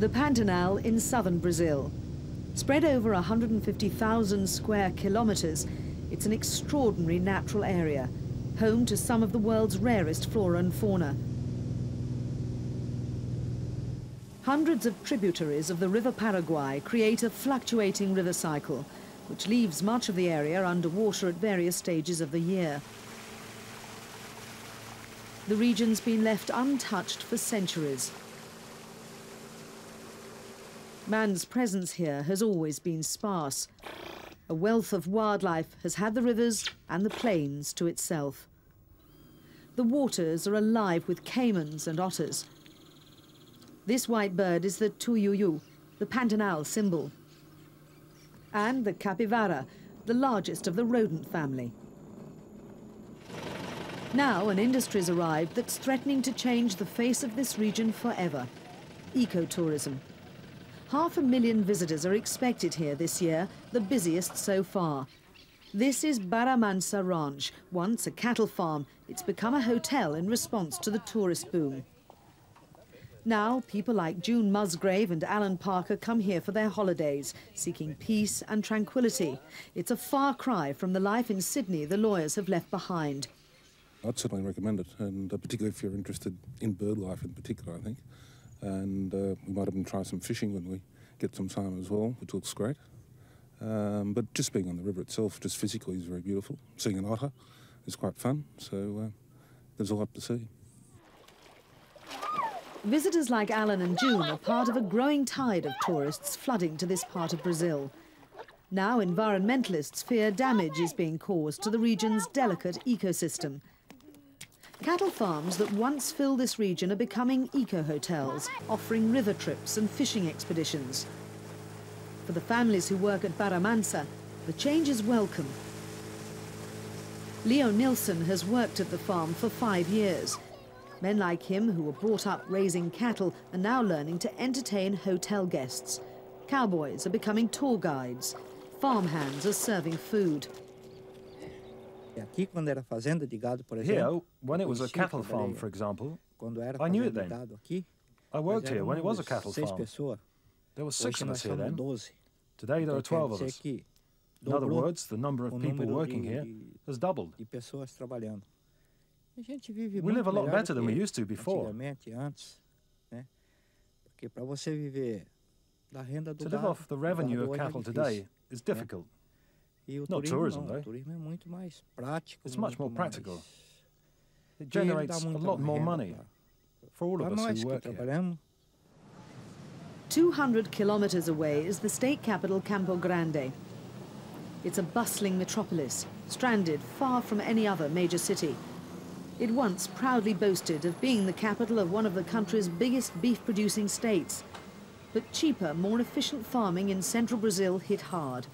The Pantanal in southern Brazil. Spread over 150,000 square kilometers, it's an extraordinary natural area, home to some of the world's rarest flora and fauna. Hundreds of tributaries of the River Paraguay create a fluctuating river cycle, which leaves much of the area underwater at various stages of the year. The region's been left untouched for centuries. Man's presence here has always been sparse. A wealth of wildlife has had the rivers and the plains to itself. The waters are alive with caimans and otters. This white bird is the tuyuyu, the Pantanal symbol, and the capivara, the largest of the rodent family. Now an industry's arrived that's threatening to change the face of this region forever: ecotourism. 500,000 visitors are expected here this year, the busiest so far. This is Barra Mansa Ranch, once a cattle farm. It's become a hotel in response to the tourist boom. Now, people like June Musgrave and Alan Parker come here for their holidays, seeking peace and tranquility. It's a far cry from the life in Sydney the lawyers have left behind. I'd certainly recommend it, and particularly if you're interested in bird life in particular, I think. And we might even try some fishing when we get some time as well, which looks great. But just being on the river itself, just physically, is very beautiful. Seeing an otter is quite fun, so there's a lot to see. Visitors like Alan and June are part of a growing tide of tourists flooding to this part of Brazil. Now environmentalists fear damage is being caused to the region's delicate ecosystem. Cattle farms that once filled this region are becoming eco-hotels, offering river trips and fishing expeditions. For the families who work at Barra Mansa, the change is welcome. Leo Nilsson has worked at the farm for 5 years. Men like him, who were brought up raising cattle, are now learning to entertain hotel guests. Cowboys are becoming tour guides. Farmhands are serving food. Here, when it was a cattle farm, for example, I knew it then. I worked here when it was a cattle farm. There were 6 of us here then. Today there are 12 of us. In other words, the number of people working here has doubled. We live a lot better than we used to before. To live off the revenue of cattle today is difficult. Not tourism, though. It's much more practical. It generates a lot more money for all of us who work here. 200 kilometers away is the state capital, Campo Grande. It's a bustling metropolis, stranded far from any other major city. It once proudly boasted of being the capital of one of the country's biggest beef-producing states. But cheaper, more efficient farming in central Brazil hit hard,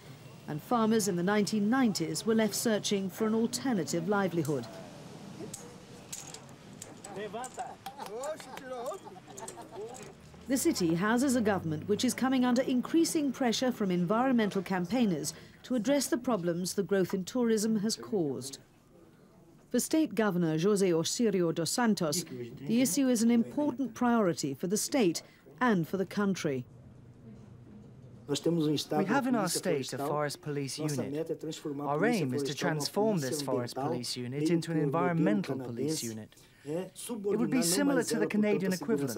and farmers in the 1990s were left searching for an alternative livelihood. The city houses a government which is coming under increasing pressure from environmental campaigners to address the problems the growth in tourism has caused. For State Governor José Osirio dos Santos, the issue is an important priority for the state and for the country. We have in our state a forest police unit. Our aim is to transform this forest police unit into an environmental police unit. It would be similar to the Canadian equivalent.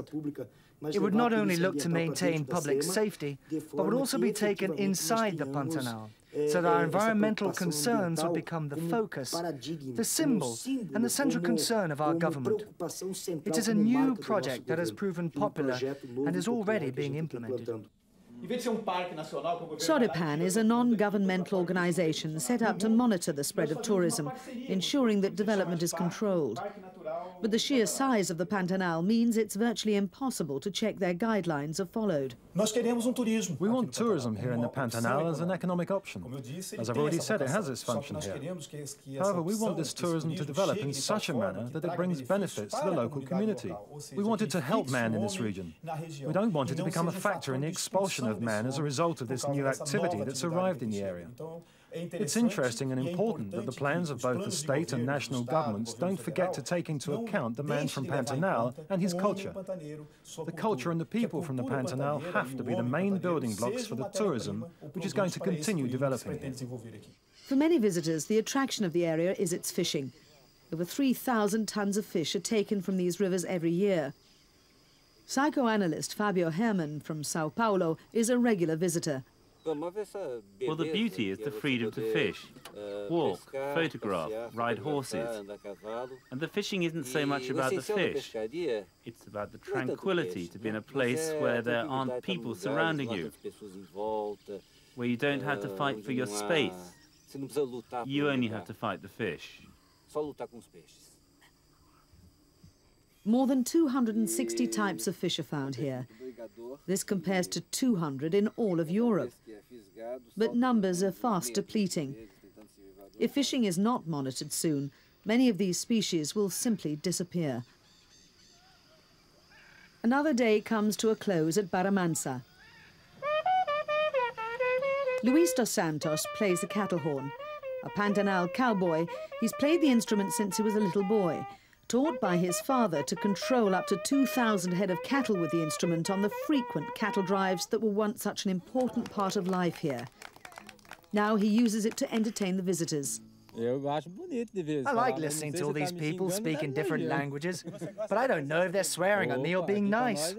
It would not only look to maintain public safety, but would also be taken inside the Pantanal, so that our environmental concerns would become the focus, the symbol, and the central concern of our government. It is a new project that has proven popular and is already being implemented. Journeyman is a non-governmental organisation set up to monitor the spread of tourism, ensuring that development is controlled. But the sheer size of the Pantanal means it's virtually impossible to check their guidelines are followed. We want tourism here in the Pantanal as an economic option. As I've already said, it has its function here. However, we want this tourism to develop in such a manner that it brings benefits to the local community. We want it to help man in this region. We don't want it to become a factor in the expulsion of man as a result of this new activity that's arrived in the area. It's interesting and important that the plans of both the state and national governments don't forget to take into account the man from Pantanal and his culture. The culture and the people from the Pantanal have to be the main building blocks for the tourism which is going to continue developing here. For many visitors, the attraction of the area is its fishing. Over 3,000 tons of fish are taken from these rivers every year. Psychoanalyst Fabio Herman from Sao Paulo is a regular visitor. Well, the beauty is the freedom to fish, walk, photograph, ride horses. And the fishing isn't so much about the fish. It's about the tranquility to be in a place where there aren't people surrounding you, where you don't have to fight for your space. You only have to fight the fish. More than 260 types of fish are found here. This compares to 200 in all of Europe. But numbers are fast depleting. If fishing is not monitored soon, many of these species will simply disappear. Another day comes to a close at Barra Mansa. Luis dos Santos plays the cattle horn. A Pantanal cowboy, he's played the instrument since he was a little boy, taught by his father to control up to 2,000 head of cattle with the instrument on the frequent cattle drives that were once such an important part of life here. Now he uses it to entertain the visitors. I like listening to all these people speak in different languages, but I don't know if they're swearing at me or being nice.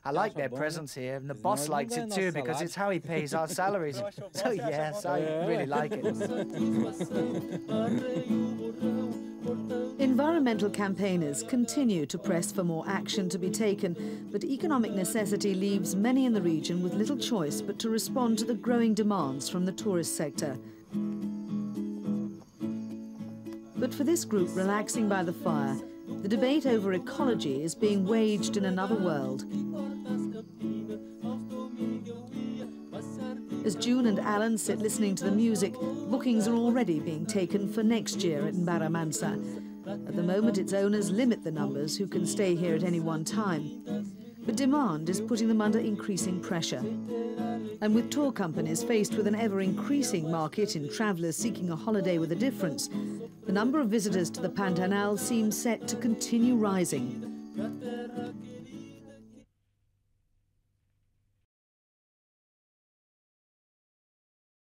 I like their presence here, and the boss likes it too because it's how he pays our salaries. So yes, I really like it. Environmental campaigners continue to press for more action to be taken, but economic necessity leaves many in the region with little choice but to respond to the growing demands from the tourist sector. But for this group relaxing by the fire, the debate over ecology is being waged in another world. As June and Alan sit listening to the music, bookings are already being taken for next year at Barra Mansa. At the moment, its owners limit the numbers who can stay here at any one time. But demand is putting them under increasing pressure. And with tour companies faced with an ever-increasing market in travellers seeking a holiday with a difference, the number of visitors to the Pantanal seems set to continue rising.